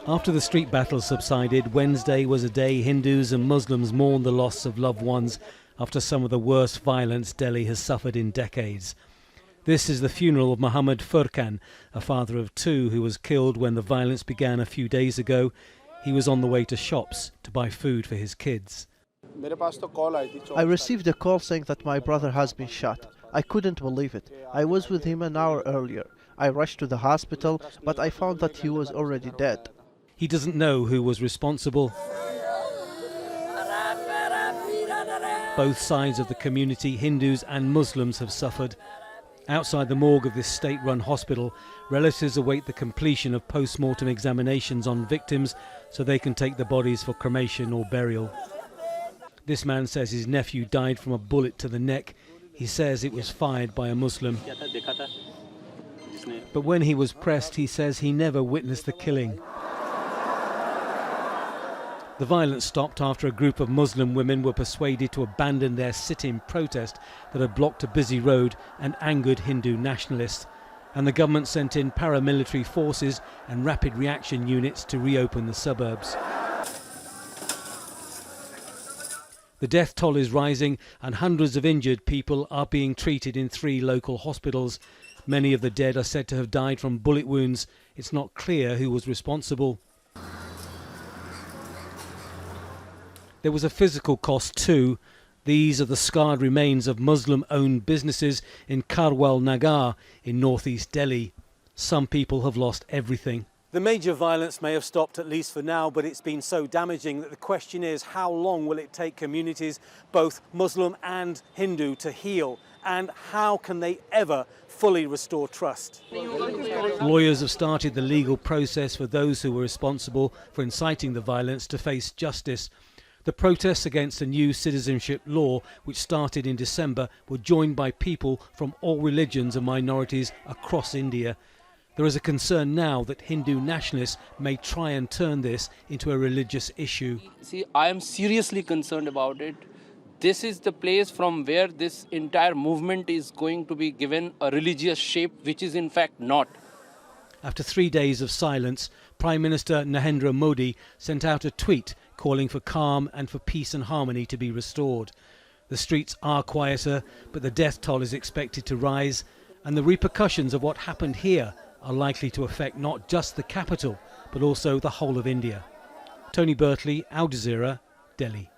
After the street battles subsided, Wednesday was a day Hindus and Muslims mourned the loss of loved ones after some of the worst violence Delhi has suffered in decades. This is the funeral of Muhammad Furkan, a father of two who was killed when the violence began a few days ago. He was on the way to shops to buy food for his kids. I received a call saying that my brother has been shot. I couldn't believe it. I was with him an hour earlier. I rushed to the hospital, but I found that he was already dead. He doesn't know who was responsible. Both sides of the community, Hindus and Muslims, have suffered. Outside the morgue of this state-run hospital, relatives await the completion of post-mortem examinations on victims so they can take the bodies for cremation or burial. This man says his nephew died from a bullet to the neck. He says it was fired by a Muslim. But when he was pressed, he says he never witnessed the killing. The violence stopped after a group of Muslim women were persuaded to abandon their sit-in protest that had blocked a busy road and angered Hindu nationalists, and the government sent in paramilitary forces and rapid reaction units to reopen the suburbs. The death toll is rising and hundreds of injured people are being treated in 3 local hospitals. Many of the dead are said to have died from bullet wounds. It's not clear who was responsible. There was a physical cost too. These are the scarred remains of Muslim-owned businesses in Karwal Nagar in northeast Delhi. Some people have lost everything. The major violence may have stopped, at least for now, but it's been so damaging that the question is, how long will it take communities, both Muslim and Hindu, to heal? And how can they ever fully restore trust? Lawyers have started the legal process for those who were responsible for inciting the violence to face justice. The protests against a new citizenship law, which started in December, were joined by people from all religions and minorities across India. There is a concern now that Hindu nationalists may try and turn this into a religious issue. See, I am seriously concerned about it. This is the place from where this entire movement is going to be given a religious shape, which is in fact not. After 3 days of silence, Prime Minister Narendra Modi sent out a tweet calling for calm and for peace and harmony to be restored. The streets are quieter, but the death toll is expected to rise, and the repercussions of what happened here are likely to affect not just the capital, but also the whole of India. Tony Bertley, Al Jazeera, Delhi.